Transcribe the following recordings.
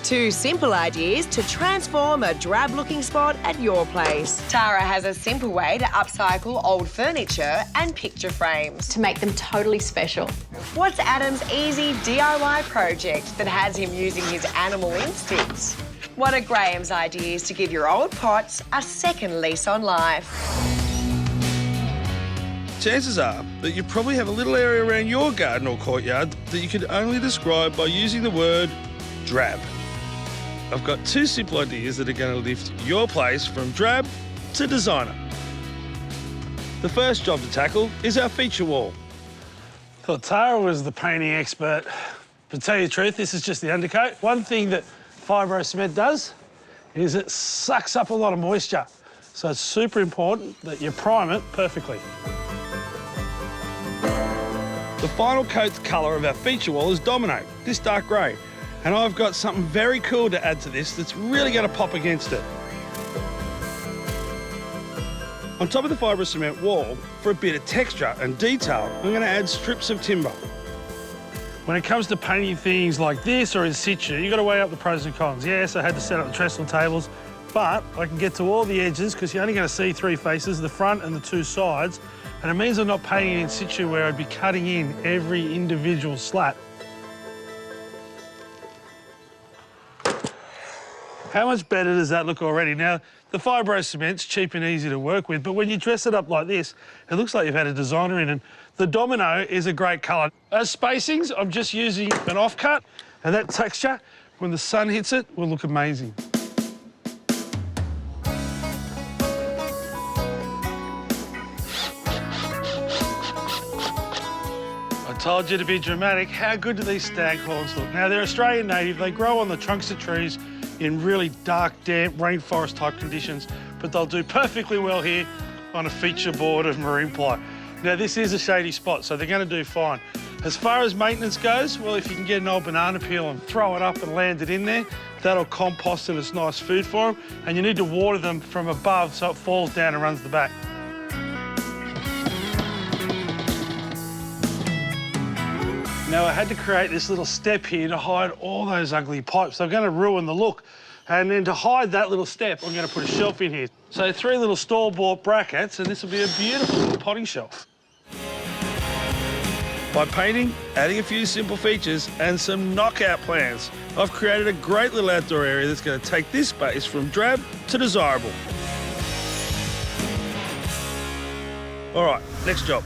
2 simple ideas to transform a drab-looking spot at your place. Tara has a simple way to upcycle old furniture and picture frames to make them totally special. What's Adam's easy DIY project that has him using his animal instincts? What are Graham's ideas to give your old pots a second lease on life? Chances are that you probably have a little area around your garden or courtyard that you could only describe by using the word drab. I've got 2 simple ideas that are going to lift your place from drab to designer. The first job to tackle is our feature wall. Well, Tara was the painting expert. To tell you the truth, this is just the undercoat. One thing that fibro cement does is it sucks up a lot of moisture. So it's super important that you prime it perfectly. The final coat's colour of our feature wall is Domino, this dark grey. And I've got something very cool to add to this that's really going to pop against it. On top of the fibro cement wall, for a bit of texture and detail, I'm going to add strips of timber. When it comes to painting things like this or in situ, you've got to weigh up the pros and cons. Yes, I had to set up the trestle tables, but I can get to all the edges because you're only going to see 3 faces, the front and the 2 sides, and it means I'm not painting in situ where I'd be cutting in every individual slat. How much better does that look already? Now, the fibro cement's cheap and easy to work with, but when you dress it up like this, it looks like you've had a designer in, and the Domino is a great colour. As spacings, I'm just using an offcut, and that texture, when the sun hits it, will look amazing. I told you to be dramatic. How good do these staghorns look? Now, they're Australian native. They grow on the trunks of trees in really dark, damp, rainforest-type conditions, but they'll do perfectly well here on a feature board of marine ply. Now, this is a shady spot, so they're going to do fine. As far as maintenance goes, well, if you can get an old banana peel and throw it up and land it in there, that'll compost and it's nice food for them, and you need to water them from above so it falls down and runs the back. Now, I had to create this little step here to hide all those ugly pipes. They're going to ruin the look. And then to hide that little step, I'm going to put a shelf in here. So 3 little store-bought brackets, and this will be a beautiful little potting shelf. By painting, adding a few simple features and some knockout plans, I've created a great little outdoor area that's going to take this space from drab to desirable. All right, next job.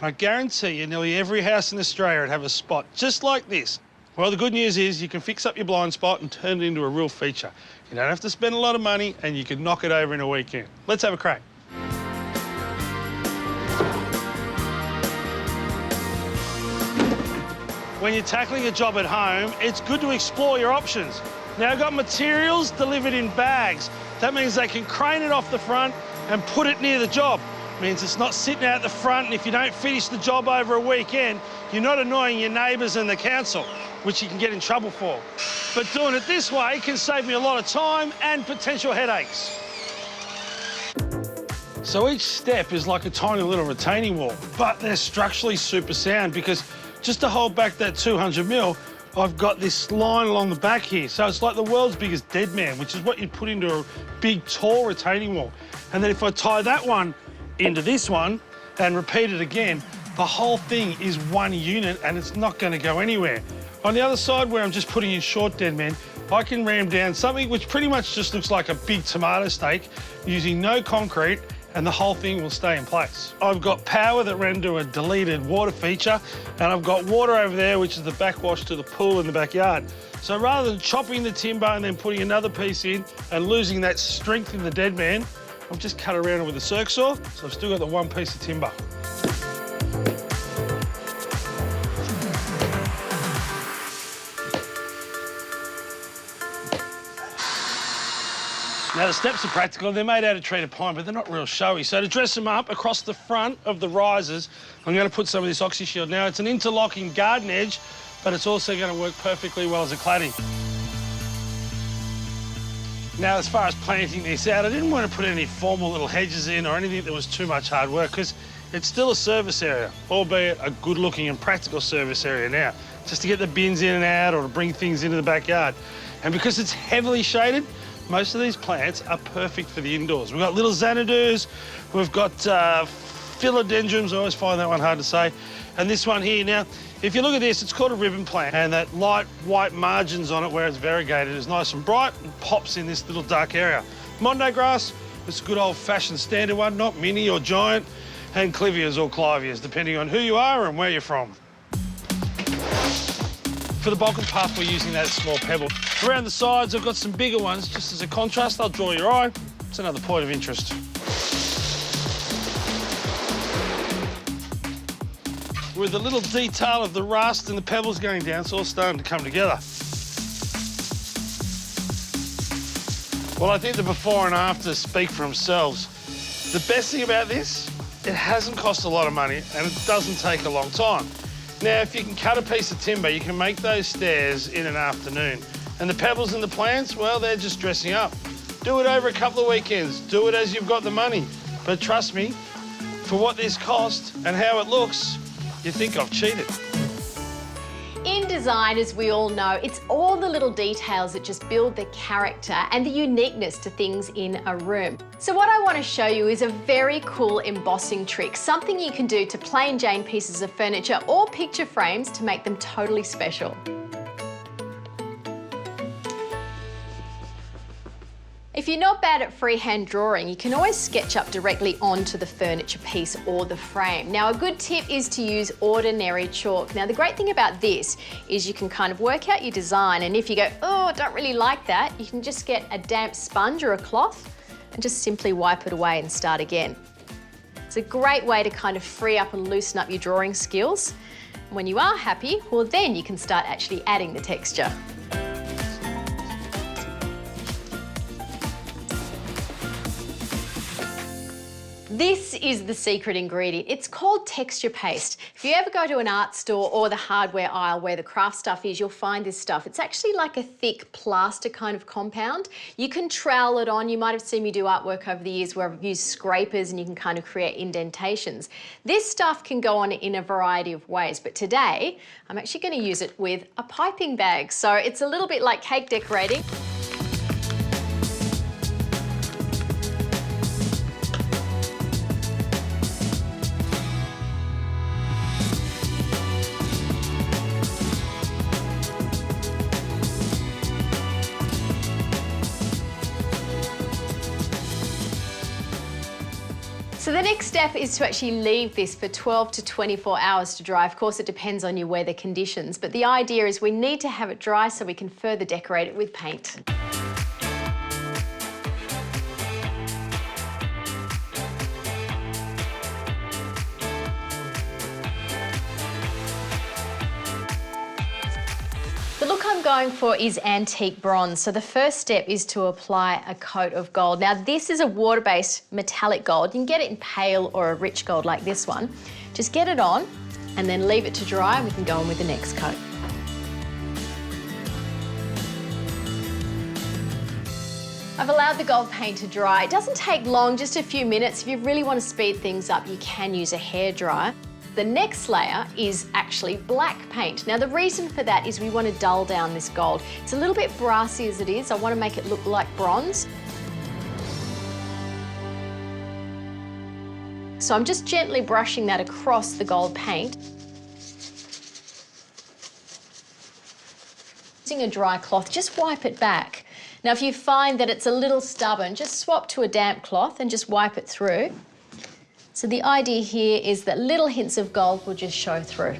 I guarantee you nearly every house in Australia would have a spot just like this. Well, the good news is you can fix up your blind spot and turn it into a real feature. You don't have to spend a lot of money and you can knock it over in a weekend. Let's have a crack. When you're tackling a job at home, it's good to explore your options. Now, I've got materials delivered in bags. That means they can crane it off the front and put it near the job. Means it's not sitting out the front, and if you don't finish the job over a weekend, you're not annoying your neighbours and the council, which you can get in trouble for. But doing it this way can save me a lot of time and potential headaches. So each step is like a tiny little retaining wall, but they're structurally super sound because just to hold back that 200 mil, I've got this line along the back here. So it's like the world's biggest dead man, which is what you'd put into a big, tall retaining wall. And then if I tie that one into this one and repeat it again, the whole thing is one unit and it's not going to go anywhere. On the other side, where I'm just putting in short dead men, I can ram down something which pretty much just looks like a big tomato steak using no concrete, and the whole thing will stay in place. I've got power that ran to a deleted water feature, and I've got water over there, which is the backwash to the pool in the backyard. So rather than chopping the timber and then putting another piece in and losing that strength in the dead man, I've just cut around it with a circ saw, so I've still got the one piece of timber. Now, the steps are practical. They're made out of treated pine, but they're not real showy. So to dress them up across the front of the risers, I'm going to put some of this OxyShield. Now, it's an interlocking garden edge, but it's also going to work perfectly well as a cladding. Now, as far as planting this out, I didn't want to put any formal little hedges in or anything that was too much hard work, because it's still a service area, albeit a good-looking and practical service area now, just to get the bins in and out or to bring things into the backyard. And because it's heavily shaded, most of these plants are perfect for the indoors. We've got little xanadus, we've got philodendrons, I always find that one hard to say, and this one here. Now, if you look at this, it's called a ribbon plant, and that light white margins on it where it's variegated is nice and bright and pops in this little dark area. Monday grass, it's a good old-fashioned standard one, not mini or giant, and clivias or clivias, depending on who you are and where you're from. For the bulk of the path, we're using that small pebble. Around the sides, I've got some bigger ones, just as a contrast. They'll draw your eye. It's another point of interest. With the little detail of the rust and the pebbles going down, it's all starting to come together. Well, I think the before and after speak for themselves. The best thing about this, it hasn't cost a lot of money and it doesn't take a long time. Now, if you can cut a piece of timber, you can make those stairs in an afternoon. And the pebbles and the plants, well, they're just dressing up. Do it over a couple of weekends. Do it as you've got the money. But trust me, for what this cost and how it looks, you think I've cheated. In design, as we all know, it's all the little details that just build the character and the uniqueness to things in a room. So what I want to show you is a very cool embossing trick, something you can do to plain Jane pieces of furniture or picture frames to make them totally special. If you're not bad at freehand drawing, you can always sketch up directly onto the furniture piece or the frame. Now, a good tip is to use ordinary chalk. Now, the great thing about this is you can kind of work out your design, and if you go, oh, I don't really like that, you can just get a damp sponge or a cloth and just simply wipe it away and start again. It's a great way to kind of free up and loosen up your drawing skills. When you are happy, well, then you can start actually adding the texture. This is the secret ingredient. It's called texture paste. If you ever go to an art store or the hardware aisle where the craft stuff is, you'll find this stuff. It's actually like a thick plaster kind of compound. You can trowel it on. You might have seen me do artwork over the years where I've used scrapers and you can kind of create indentations. This stuff can go on in a variety of ways, but today I'm actually going to use it with a piping bag. So it's a little bit like cake decorating. So the next step is to actually leave this for 12 to 24 hours to dry. Of course, it depends on your weather conditions, but the idea is we need to have it dry so we can further decorate it with paint. The look I'm going for is antique bronze. So the first step is to apply a coat of gold. Now this is a water-based metallic gold. You can get it in pale or a rich gold like this one. Just get it on and then leave it to dry and we can go on with the next coat. I've allowed the gold paint to dry. It doesn't take long, just a few minutes. If you really want to speed things up, you can use a hairdryer. The next layer is actually black paint. Now the reason for that is we want to dull down this gold. It's a little bit brassy as it is. I want to make it look like bronze. So I'm just gently brushing that across the gold paint. Using a dry cloth, just wipe it back. Now if you find that it's a little stubborn, just swap to a damp cloth and just wipe it through. So the idea here is that little hints of gold will just show through.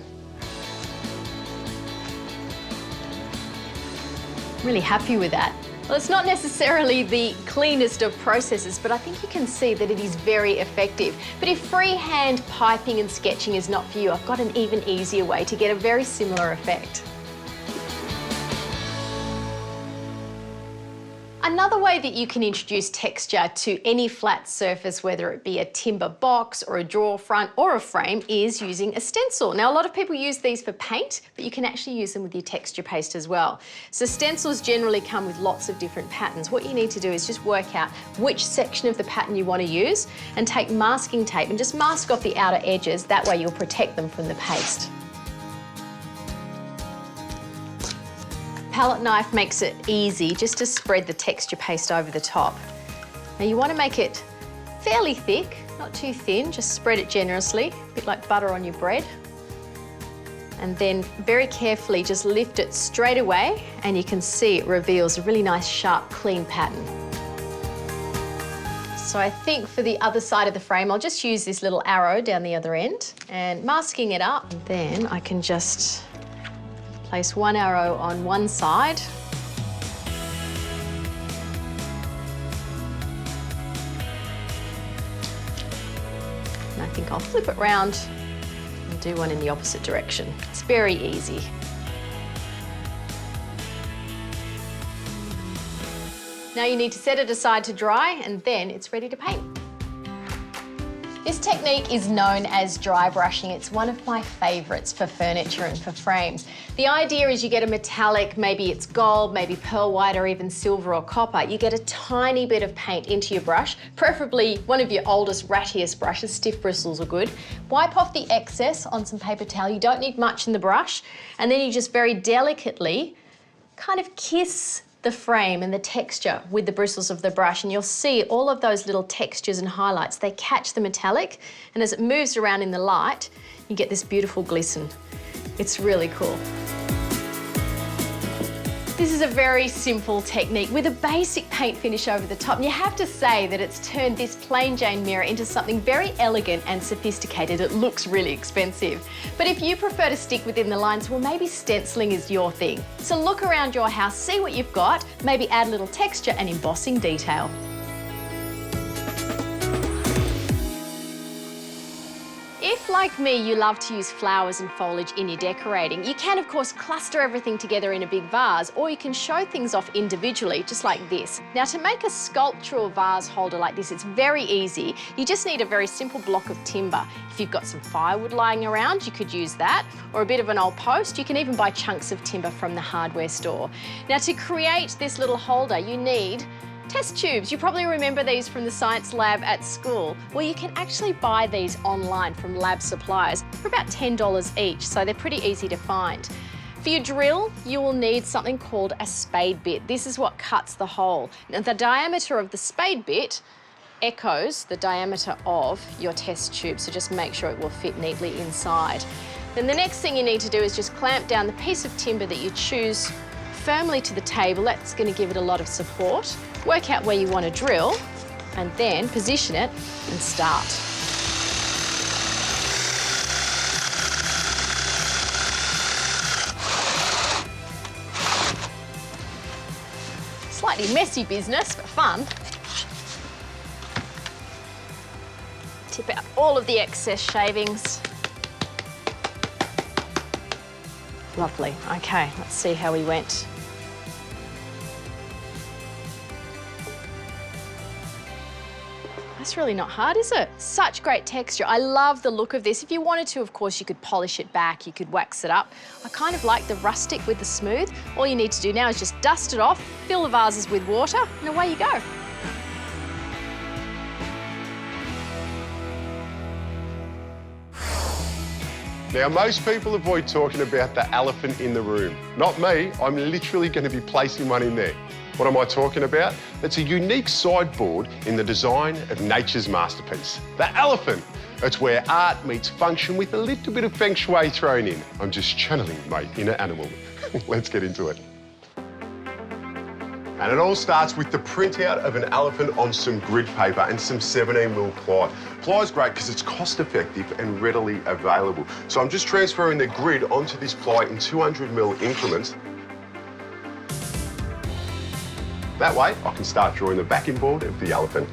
I'm really happy with that. Well, it's not necessarily the cleanest of processes, but I think you can see that it is very effective. But if freehand piping and sketching is not for you, I've got an even easier way to get a very similar effect. Another way that you can introduce texture to any flat surface, whether it be a timber box or a drawer front or a frame, is using a stencil. Now, a lot of people use these for paint, but you can actually use them with your texture paste as well. So stencils generally come with lots of different patterns. What you need to do is just work out which section of the pattern you want to use and take masking tape and just mask off the outer edges. That way you'll protect them from the paste. palette knife makes it easy just to spread the texture paste over the top. Now you want to make it fairly thick, not too thin, just spread it generously, a bit like butter on your bread. And then very carefully just lift it straight away, and you can see it reveals a really nice, sharp, clean pattern. So I think for the other side of the frame, I'll just use this little arrow down the other end and masking it up. And then I can just place one arrow on one side. And I think I'll flip it round and do one in the opposite direction. It's very easy. Now you need to set it aside to dry, and then it's ready to paint. This technique is known as dry brushing. It's one of my favourites for furniture and for frames. The idea is you get a metallic, maybe it's gold, maybe pearl white, or even silver or copper. You get a tiny bit of paint into your brush, preferably one of your oldest, rattiest brushes. Stiff bristles are good. Wipe off the excess on some paper towel. You don't need much in the brush. And then you just very delicately kind of kiss the frame and the texture with the bristles of the brush, and you'll see all of those little textures and highlights. They catch the metallic, and as it moves around in the light, you get this beautiful glisten. It's really cool. This is a very simple technique with a basic paint finish over the top, and you have to say that it's turned this plain Jane mirror into something very elegant and sophisticated. It looks really expensive. But if you prefer to stick within the lines, well, maybe stenciling is your thing. So look around your house, see what you've got, maybe add a little texture and embossing detail. If, like me, you love to use flowers and foliage in your decorating, you can, of course, cluster everything together in a big vase, or you can show things off individually, just like this. Now, to make a sculptural vase holder like this, it's very easy. You just need a very simple block of timber. If you've got some firewood lying around, you could use that, or a bit of an old post. You can even buy chunks of timber from the hardware store. Now, to create this little holder, you need test tubes. You probably remember these from the science lab at school. Well, you can actually buy these online from lab suppliers for about $10 each, so they're pretty easy to find. For your drill, you will need something called a spade bit. This is what cuts the hole. Now, the diameter of the spade bit echoes the diameter of your test tube, so just make sure it will fit neatly inside. Then the next thing you need to do is just clamp down the piece of timber that you choose firmly to the table. That's going to give it a lot of support. Work out where you want to drill, and then position it and start. Slightly messy business, but fun. Tip out all of the excess shavings. Lovely. Okay, let's see how we went. That's really not hard, is it? Such great texture. I love the look of this. If you wanted to, of course, you could polish it back, you could wax it up. I kind of like the rustic with the smooth. All you need to do now is just dust it off, fill the vases with water, and away you go. Now, most people avoid talking about the elephant in the room. Not me, I'm literally going to be placing one in there. What am I talking about? It's a unique sideboard in the design of nature's masterpiece, the elephant. It's where art meets function with a little bit of feng shui thrown in. I'm just channeling my inner animal. Let's get into it. And it all starts with the printout of an elephant on some grid paper and some 17mm ply. Ply is great because it's cost effective and readily available. So I'm just transferring the grid onto this ply in 200mm increments. That way, I can start drawing the backing board of the elephant.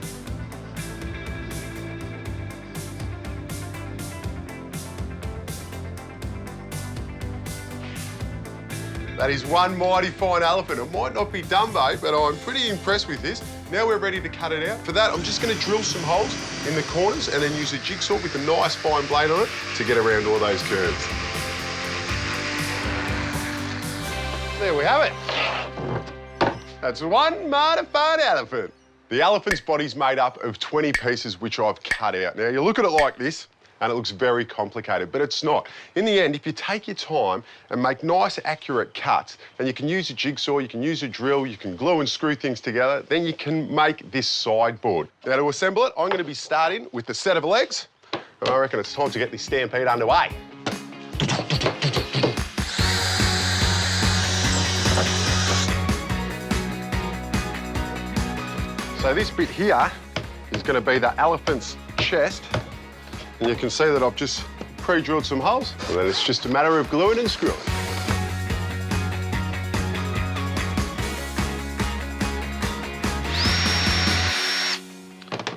That is one mighty fine elephant. It might not be Dumbo, but I'm pretty impressed with this. Now we're ready to cut it out. For that, I'm just going to drill some holes in the corners and then use a jigsaw with a nice fine blade on it to get around all those curves. There we have it. That's one mighty fine elephant. The elephant's body's made up of 20 pieces, which I've cut out. Now, you look at it like this, and it looks very complicated, but it's not. In the end, if you take your time and make nice, accurate cuts, and you can use a jigsaw, you can use a drill, you can glue and screw things together, then you can make this sideboard. Now, to assemble it, I'm going to be starting with the set of legs, and I reckon it's time to get this stampede underway. So this bit here is going to be the elephant's chest, and you can see that I've just pre-drilled some holes, and then it's just a matter of gluing and screwing.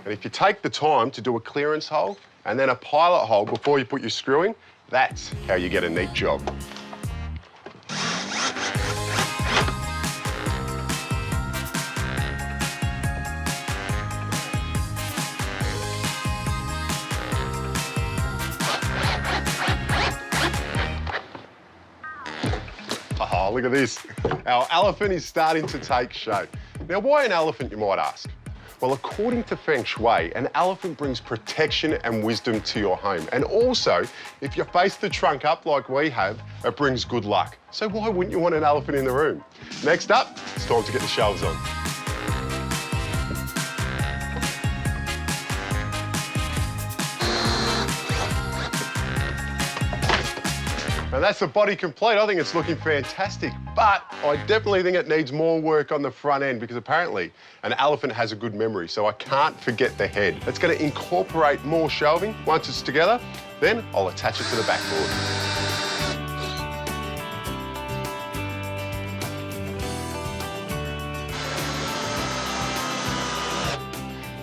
And if you take the time to do a clearance hole and then a pilot hole before you put your screw in, that's how you get a neat job. Oh, look at this. Our elephant is starting to take shape. Now, why an elephant, you might ask? Well, according to Feng Shui, an elephant brings protection and wisdom to your home. And also, if you face the trunk up like we have, it brings good luck. So why wouldn't you want an elephant in the room? Next up, it's time to get the shelves on. And that's the body complete. I think it's looking fantastic, but I definitely think it needs more work on the front end because apparently an elephant has a good memory, so I can't forget the head. It's going to incorporate more shelving once it's together, then I'll attach it to the backboard.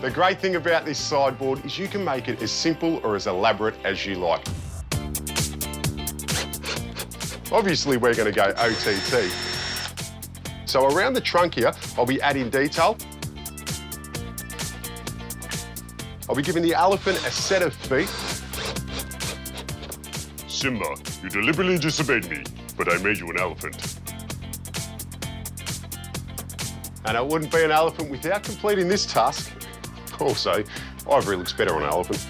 The great thing about this sideboard is you can make it as simple or as elaborate as you like. Obviously, we're going to go OTT. So around the trunk here, I'll be adding detail. I'll be giving the elephant a set of feet. Simba, you deliberately disobeyed me, but I made you an elephant. And it wouldn't be an elephant without completing this task. Also, ivory looks better on an elephant.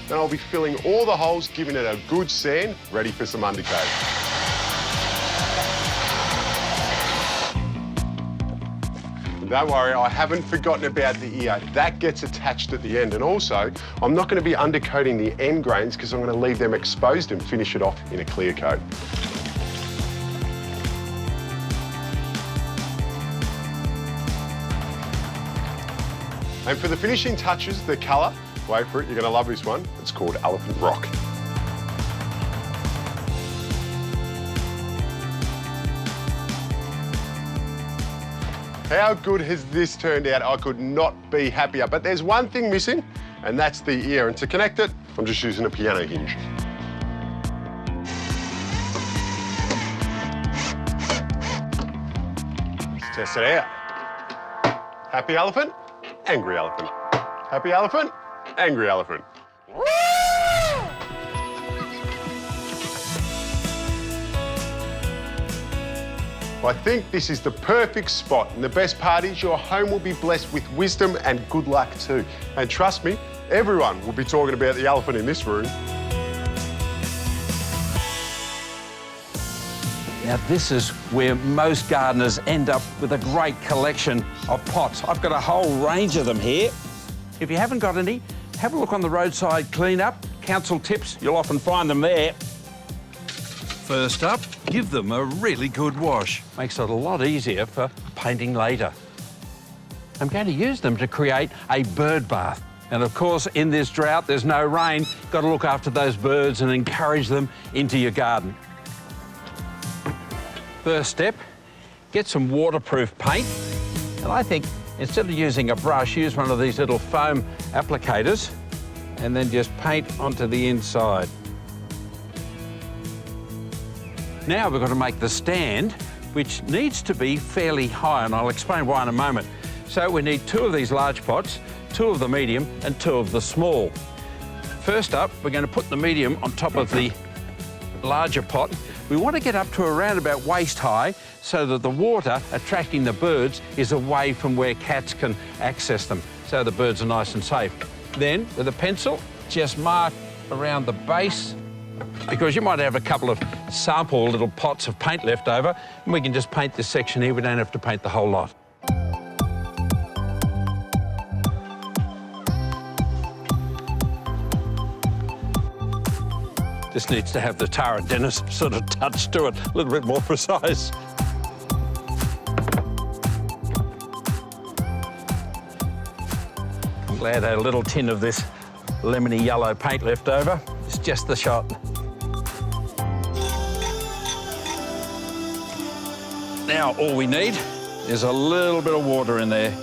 Then I'll be filling all the holes, giving it a good sand, ready for some undercoat. Don't worry, I haven't forgotten about the ear. That gets attached at the end. And also, I'm not going to be undercoating the end grains because I'm going to leave them exposed and finish it off in a clear coat. And for the finishing touches, the colour, wait for it, you're going to love this one. It's called Elephant Rock. How good has this turned out? I could not be happier. But there's one thing missing, and that's the ear. And to connect it, I'm just using a piano hinge. Let's test it out. Happy elephant, angry elephant. Happy elephant, angry elephant. I think this is the perfect spot, and the best part is your home will be blessed with wisdom and good luck too. And trust me, everyone will be talking about the elephant in this room. Now this is where most gardeners end up with a great collection of pots. I've got a whole range of them here. If you haven't got any, have a look on the roadside clean-up. Council tips, you'll often find them there. First up, give them a really good wash. Makes it a lot easier for painting later. I'm going to use them to create a bird bath. And of course, in this drought, there's no rain. Got to look after those birds and encourage them into your garden. First step, get some waterproof paint. And I think instead of using a brush, use one of these little foam applicators and then just paint onto the inside. Now we've got to make the stand, which needs to be fairly high, and I'll explain why in a moment. So we need 2 of these large pots, 2 of the medium and 2 of the small. First up, we're going to put the medium on top of the larger pot. We want to get up to around about waist high so that the water attracting the birds is away from where cats can access them. so the birds are nice and safe. Then, with a pencil, just mark around the base, because you might have a couple of sample little pots of paint left over, and we can just paint this section here. We don't have to paint the whole lot. This needs to have the Tara Dennis sort of touch to it, a little bit more precise. I'm glad I had a little tin of this lemony yellow paint left over. It's just the shot. Now all we need is a little bit of water in there.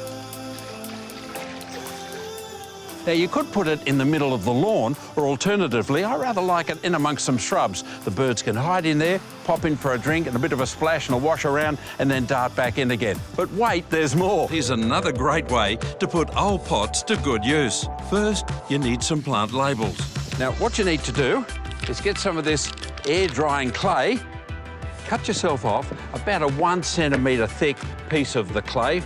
Now, you could put it in the middle of the lawn, or alternatively, I rather like it in amongst some shrubs. The birds can hide in there, pop in for a drink and a bit of a splash and a wash around, and then dart back in again. But wait, there's more. Here's another great way to put old pots to good use. First, you need some plant labels. Now, what you need to do is get some of this air-drying clay, cut yourself off about a 1 centimetre thick piece of the clay,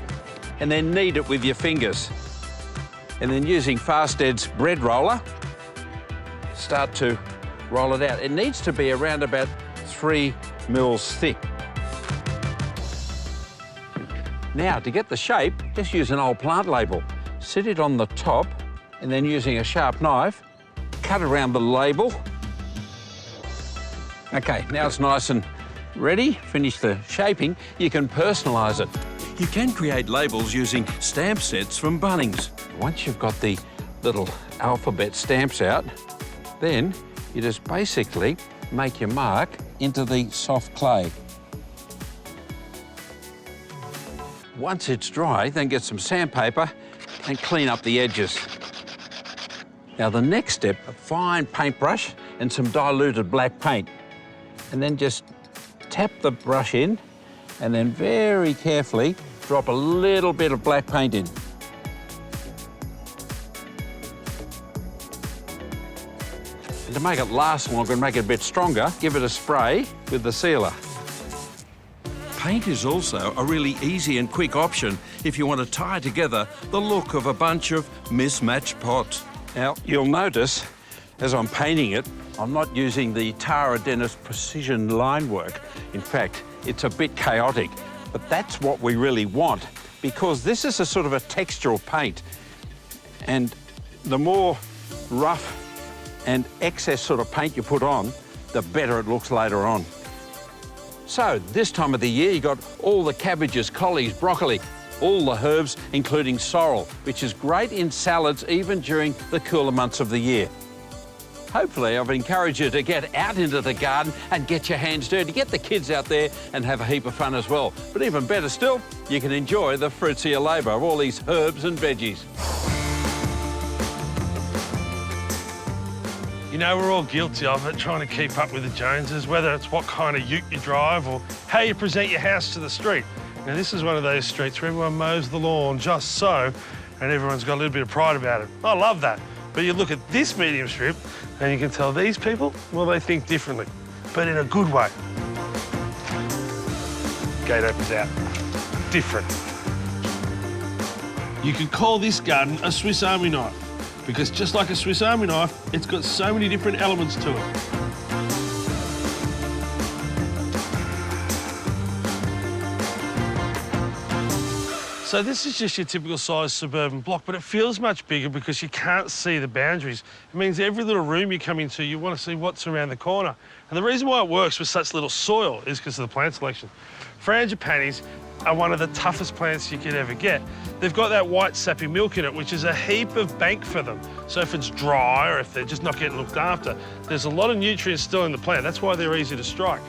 and then knead it with your fingers. And then using Fast Ed's bread roller, start to roll it out. It needs to be around about 3 mils thick. Now, to get the shape, just use an old plant label. Sit it on the top, and then using a sharp knife, cut around the label. Okay, now it's nice and ready. Finish the shaping. You can personalise it. You can create labels using stamp sets from Bunnings. Once you've got the little alphabet stamps out, then you just basically make your mark into the soft clay. Once it's dry, then get some sandpaper and clean up the edges. Now the next step, a fine paintbrush and some diluted black paint. And then just tap the brush in and then very carefully drop a little bit of black paint in. And to make it last longer and make it a bit stronger, give it a spray with the sealer. Paint is also a really easy and quick option if you want to tie together the look of a bunch of mismatched pots. Now, you'll notice, as I'm painting it, I'm not using the Tara Dennis precision line work. In fact, it's a bit chaotic, but that's what we really want, because this is a sort of a textural paint, and the more rough and excess sort of paint you put on, the better it looks later on. So, this time of the year, you got all the cabbages, collies, broccoli, all the herbs, including sorrel, which is great in salads even during the cooler months of the year. Hopefully, I've encouraged you to get out into the garden and get your hands dirty, get the kids out there and have a heap of fun as well. But even better still, you can enjoy the fruits of your labour of all these herbs and veggies. You know, we're all guilty of it, trying to keep up with the Joneses, whether it's what kind of ute you drive or how you present your house to the street. Now, this is one of those streets where everyone mows the lawn just so, and everyone's got a little bit of pride about it. I love that. But you look at this medium strip, and you can tell these people, well, they think differently, but in a good way. Gate opens out. Different. You could call this garden a Swiss Army knife, because just like a Swiss Army knife, it's got so many different elements to it. So this is just your typical size suburban block, but it feels much bigger because you can't see the boundaries. It means every little room you come into, you want to see what's around the corner. And the reason why it works with such little soil is because of the plant selection. Frangipanis are one of the toughest plants you could ever get. They've got that white sappy milk in it, which is a heap of bank for them. So if it's dry or if they're just not getting looked after, there's a lot of nutrients still in the plant. That's why they're easy to strike.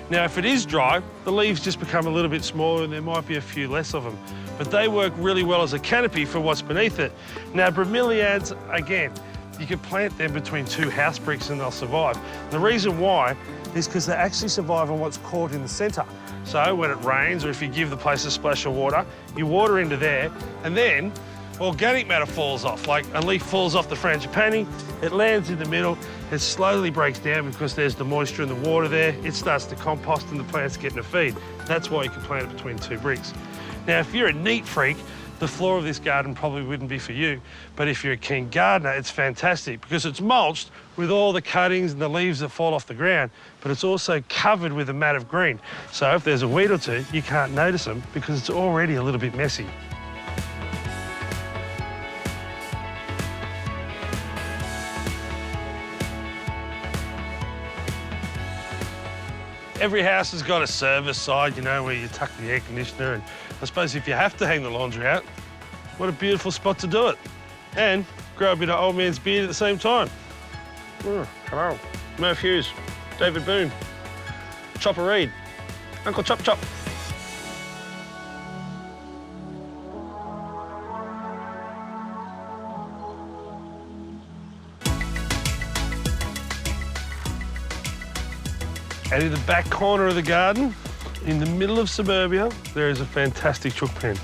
Now, if it is dry, the leaves just become a little bit smaller and there might be a few less of them. But they work really well as a canopy for what's beneath it. Now, bromeliads, again, you can plant them between 2 house bricks and they'll survive. And the reason why is because they actually survive on what's caught in the centre. So when it rains or if you give the place a splash of water, you water into there and then organic matter falls off, like a leaf falls off the frangipani, it lands in the middle, it slowly breaks down because there's the moisture in the water there, it starts to compost and the plant's getting a feed. That's why you can plant it between 2 bricks. Now, if you're a neat freak, the floor of this garden probably wouldn't be for you. But if you're a keen gardener, it's fantastic because it's mulched with all the cuttings and the leaves that fall off the ground, but it's also covered with a mat of green. So if there's a weed or two, you can't notice them because it's already a little bit messy. Every house has got a service side, you know, where you tuck the air conditioner, and I suppose if you have to hang the laundry out, what a beautiful spot to do it. And grow a bit of old man's beard at the same time. Hello. Murph Hughes, David Boone, Chopper Reed, Uncle Chop Chop. And in the back corner of the garden, in the middle of suburbia, there is a fantastic chook pen.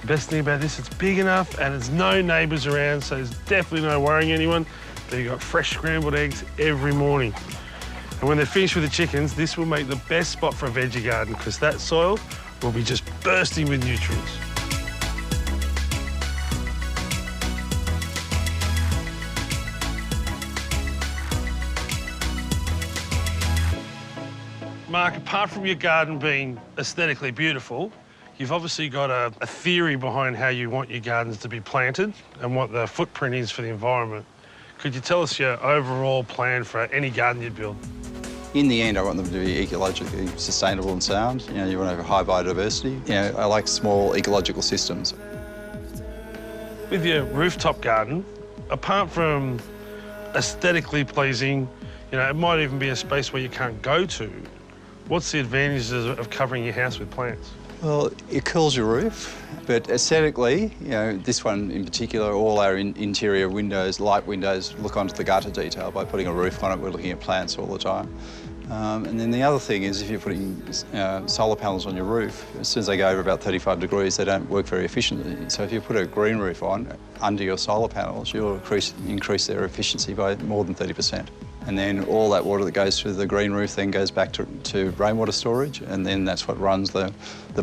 The best thing about this, it's big enough and there's no neighbours around, so there's definitely no worrying anyone. But you've got fresh scrambled eggs every morning. And when they're finished with the chickens, this will make the best spot for a veggie garden because that soil will be just bursting with nutrients. Mark, apart from your garden being aesthetically beautiful, you've obviously got a theory behind how you want your gardens to be planted and what the footprint is for the environment. Could you tell us your overall plan for any garden you'd build? In the end, I want them to be ecologically sustainable and sound. You know, you want to have a high biodiversity. You know, I like small ecological systems. With your rooftop garden, apart from aesthetically pleasing, you know, it might even be a space where you can't go to. What's the advantages of covering your house with plants? Well, it cools your roof, but aesthetically, you know, this one in particular, all our interior windows, light windows, look onto the gutter detail. By putting a roof on it, we're looking at plants all the time. And then the other thing is if you're putting solar panels on your roof, as soon as they go over about 35 degrees, they don't work very efficiently. So if you put a green roof on under your solar panels, you'll increase their efficiency by more than 30%. And then all that water that goes through the green roof then goes back to rainwater storage, and then that's what runs the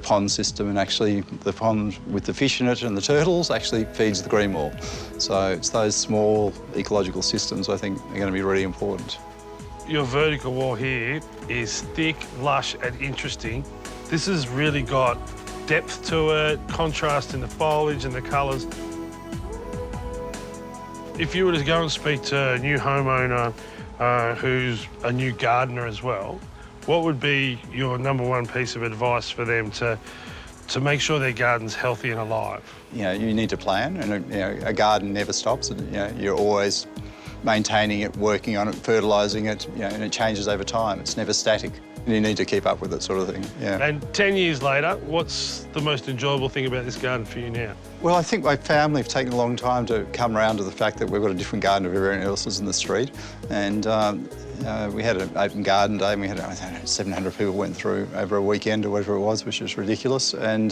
pond system, and actually the pond with the fish in it and the turtles actually feeds the green wall. So it's those small ecological systems I think are going to be really important. Your vertical wall here is thick, lush and interesting. This has really got depth to it, contrast in the foliage and the colours. If you were to go and speak to a new homeowner who's a new gardener as well, what would be your #1 piece of advice for them to make sure their garden's healthy and alive? You know, you need to plan, and you know, a garden never stops. You know, you're always maintaining it, working on it, fertilising it, you know, and it changes over time. It's never static. You need to keep up with it, sort of thing. Yeah. And 10 years later, what's the most enjoyable thing about this garden for you now? Well, I think my family have taken a long time to come around to the fact that we've got a different garden of everyone else's in the street. And we had an open garden day, and we had, I don't know, 700 people went through over a weekend or whatever it was, which was ridiculous. And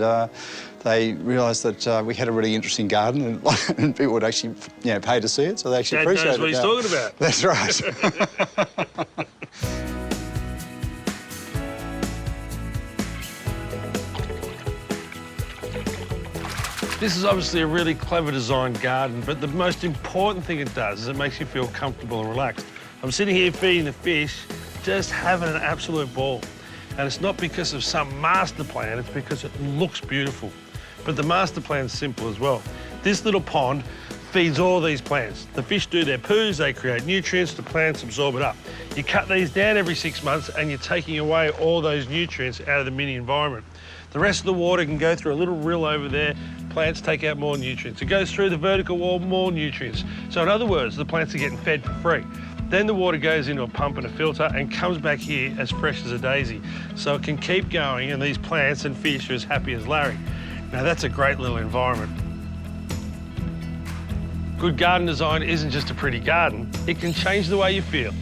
they realised that we had a really interesting garden, and people would actually, you know, pay to see it, so they actually appreciate it. Dad knows what he's talking about. That's right. This is obviously a really clever designed garden, but the most important thing it does is it makes you feel comfortable and relaxed. I'm sitting here feeding the fish, just having an absolute ball. And it's not because of some master plan, it's because it looks beautiful. But the master plan's simple as well. This little pond feeds all these plants. The fish do their poos, they create nutrients, the plants absorb it up. You cut these down every 6 months and you're taking away all those nutrients out of the mini environment. The rest of the water can go through a little rill over there. Plants take out more nutrients. It goes through the vertical wall, more nutrients. So in other words, the plants are getting fed for free. Then the water goes into a pump and a filter and comes back here as fresh as a daisy. So it can keep going and these plants and fish are as happy as Larry. Now that's a great little environment. Good garden design isn't just a pretty garden, it can change the way you feel.